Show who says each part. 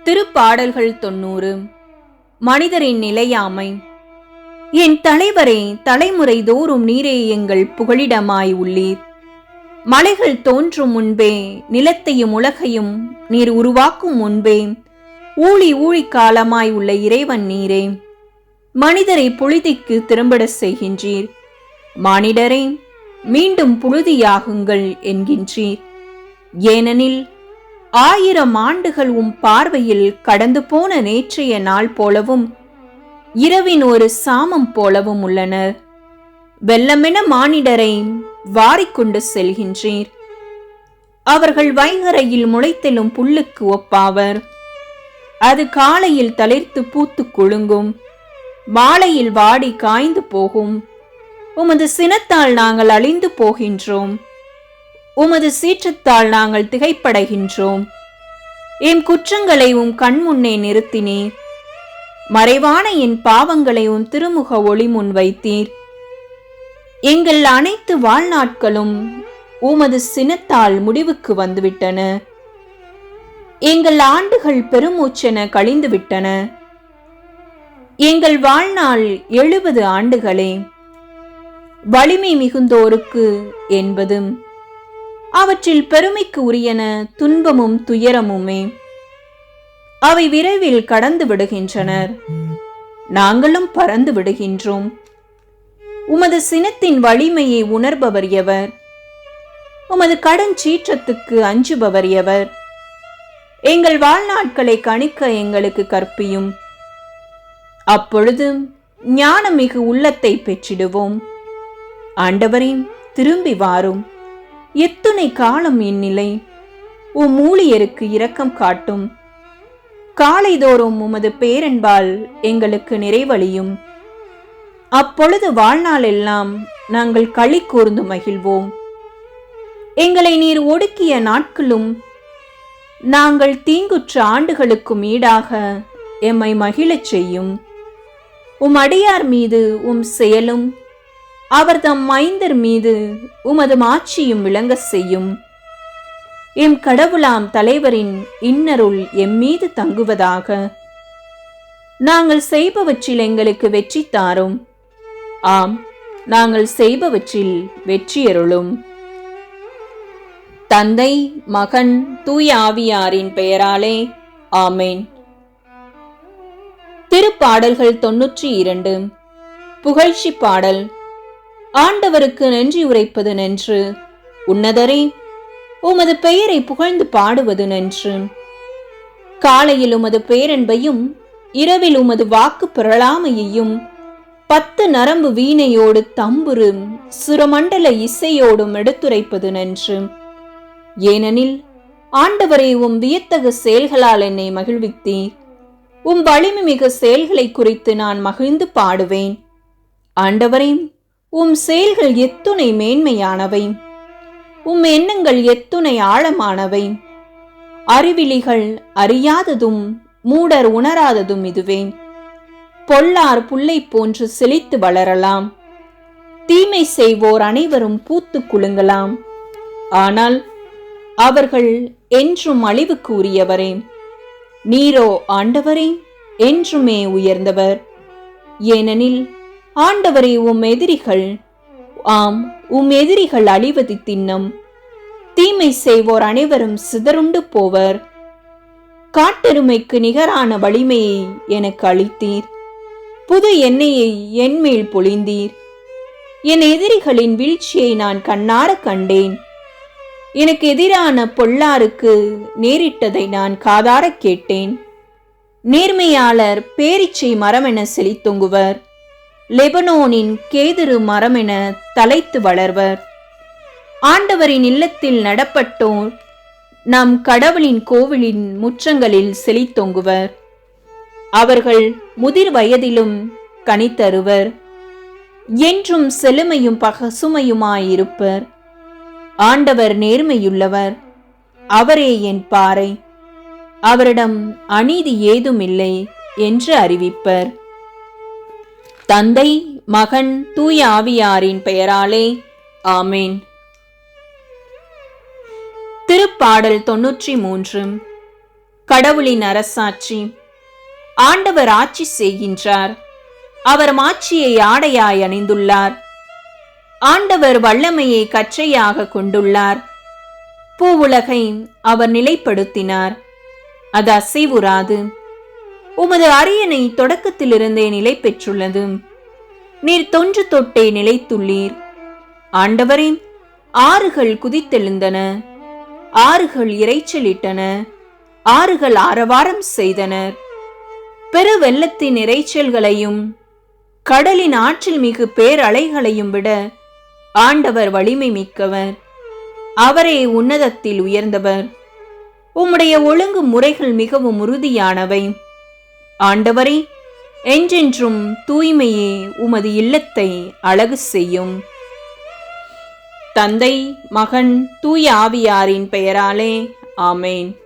Speaker 1: திருப்பாடல்கள் 90. மனிதரின் நிலையாமை. என் தலைவரே, தலைமுறை தோறும் நீரே எங்கள் புகழிடமாய் உள்ளீர். மலைகள் தோன்றும் முன்பே, நிலத்தையும் உலகையும் நீர் உருவாக்கும் முன்பே, ஊழி ஊழி காலமாய் உள்ள இறைவன் நீரே. மனிதரை புழுதிக்கு திரும்பிட செய்கின்றீர். மானிடரே, மீண்டும் புழுதியாகுங்கள் என்கின்றீர். ஏனெனில் 1000 ஆண்டுகள் பார்வையில் கடந்து போன நேற்றைய நாள் போலவும் இரவின் ஒரு சாமம் போலவும் உள்ளனர். வெள்ளமென மானிடரை வாரிக்கொண்டு செல்கின்றீர். அவர்கள் வைகரையில் முளைத்தெழும் புல்லுக்கு ஒப்பாவர். அது காலையில் தளிர்த்து பூத்து குலுங்கும், மாலையில் வாடி காய்ந்து போகும். உமது சினத்தால் நாங்கள் அழிந்து போகின்றோம். உமது சீற்றத்தால் நாங்கள் திகைப்படைகின்றோம். என் குற்றங்களை கண்முன்னே நிறுத்தினீர். மறைவான என் பாவங்களை திருமுக ஒளி முன் வைத்தீர். எங்கள் அனைத்து வாழ்நாட்களும் உமது சினத்தால் முடிவுக்கு வந்துவிட்டன. எங்கள் ஆண்டுகள் பெருமூச்சென கழிந்துவிட்டன. எங்கள் வாழ்நாள் 70 ஆண்டுகளே. வலிமை மிகுந்தோருக்கு என்பதும் அவற்றில் பெருமைக்கு உரியன துன்பமும் துயரமுமே. அவை விரைவில் கடந்து விடுகின்றனர். நாங்களும் பறந்து விடுகின்றோம். உமது சினத்தின் வலிமையை உணர்பவர் எவர்? உமது கடன் சீற்றத்துக்கு அஞ்சுபவர் எவர்? எங்கள் வாழ்நாட்களை கணிக்க எங்களுக்கு கற்பியும். அப்பொழுது ஞானமிகு உள்ளத்தை பெற்றிடுவோம். ஆண்டவரே, திரும்பி வாரும். எத்துணை காலம் இந்நிலை? ஊழியருக்கு இரக்கம் காட்டும். காலைதோறும் உமது பேரன்பால் எங்களுக்கு நிறைவழியும். அப்பொழுது வாழ்நாள் எல்லாம் நாங்கள் களி கூர்ந்து மகிழ்வோம். எங்களை நீர் ஒடுக்கிய நாட்களும் நாங்கள் தீங்குற்ற ஆண்டுகளுக்கும் ஈடாக எம்மை மகிழச் செய்யும். அடியார் மீது செயலும் அவர் தம் மைந்தர் மீது உமது மாட்சியும் விளங்க செய்யும். எம் கடவுளாம் தலைவரின் இன்னருள் எம்மீது தங்குவதாக. நாங்கள் செய்பவற்றில் எங்களுக்கு வெற்றி தாரும். ஆம், நாங்கள் செய்பவற்றில் வெற்றியருளும். தந்தை, மகன், தூய ஆவியாரின் பெயராலே ஆமேன். திருப்பாடல்கள் 92. புகழ்ச்சி பாடல். ஆண்டவருக்கு நன்றி உரைப்பது நன்று. உன்னதரே, உமது பெயரை புகழ்ந்து பாடுவது நன்று. காலையில் உமது பேரன்பையும் இரவில் உமது வாக்கு பிறழாமையையும் 10 நரம்பு வீணையோடு தம்புரு சுரமண்டல இசையோடும் எடுத்துரைப்பது நன்று. ஏனெனில் ஆண்டவரை வியத்தகு செயல்களால் என்னை மகிழ்வித்தீர். வலிமை மிகு செயல்களை குறித்து நான் மகிழ்ந்து பாடுவேன். ஆண்டவரே, செயல்கள் எத்துணை மேன்மையானவை! எண்ணங்கள் எத்துணை ஆழமானவை! அறிவிலிகள் அறியாததும் மூடர் உணராததும் இதுவே. பொல்லார் புல்லை போன்று செழித்து வளரலாம். தீமை செய்வோர் அனைவரும் பூத்து குலுங்கலாம். ஆனால் அவர்கள் என்றும் அழிவுக்கு உரியவரே. நீரோ ஆண்டவரே, என்றுமே உயர்ந்தவர். ஏனெனில் ஆண்டவரே, எதிரிகள் எதிரிகள் அழிவது திண்ணம். தீமை செய்வோர் அனைவரும் சிதறுண்டு போவர். காட்டெருமைக்கு நிகரான வலிமையை எனக்கு அளித்தீர். புது எண்ணெயை என்மேல் பொழிந்தீர். என் எதிரிகளின் வீழ்ச்சியை நான் கண்ணார கண்டேன். எனக்கு எதிரான பொல்லாருக்கு நேரிட்டதை நான் காதார கேட்டேன். நேர்மையாளர் பேரிச்சை மரமென செழித்தொங்குவர். லெபனோனின் கேதுரு மரமென தலைத்து வளர்வர். ஆண்டவரின் இல்லத்தில் நடப்பட்டோர் நம் கடவுளின் கோவிலின் முற்றங்களில் செழித்தொங்குவர். அவர்கள் முதிர் வயதிலும் கனித்தருவர். என்றும் செழுமையும் பசுமையுமாயிருப்பர். ஆண்டவர் நேர்மையுள்ளவர். அவரே என் பாறை. அவரிடம் அநீதி ஏதுமில்லை என்று அறிவிப்பர். தந்தை, மகன், தூய ஆவியாரின் பெயராலே ஆமேன். திருப்பாடல் 93. கடவுளின் அரசாட்சி. ஆண்டவர் ஆட்சி செய்கின்றார். அவர் மாட்சியை ஆடையாய் அணிந்துள்ளார். ஆண்டவர் வல்லமையை கற்றையாக கொண்டுள்ளார். பூவுலகை அவர் நிலைப்படுத்தினார். அது அசைவுறாது. உமது அரியணை தொடக்கத்திலிருந்தே நிலை பெற்றுள்ளது. நீர் தொன்று தொட்டே நிலைத்துள்ளீர். ஆண்டவரே, ஆறுகள் குதித்தெழுந்தன, ஆறுகள் இரைச்சலிட்டன, ஆறுகள் ஆரவாரம் செய்தனர். பெரு வெள்ளத்தின் இரைச்சல்களையும் கடலின் ஆற்றில் மிகு பேரலைகளையும் விட ஆண்டவர் வலிமை மிக்கவர். அவரே உன்னதத்தில் உயர்ந்தவர். உம்முடைய ஒழுங்கு முறைகள் மிகவும் உறுதியானவை. ஆண்டவரே, என்றென்றும் தூய்மையே உமது இல்லத்தை அழகு செய்யும். தந்தை, மகன், தூய ஆவியாரின் பெயராலே ஆமேன்.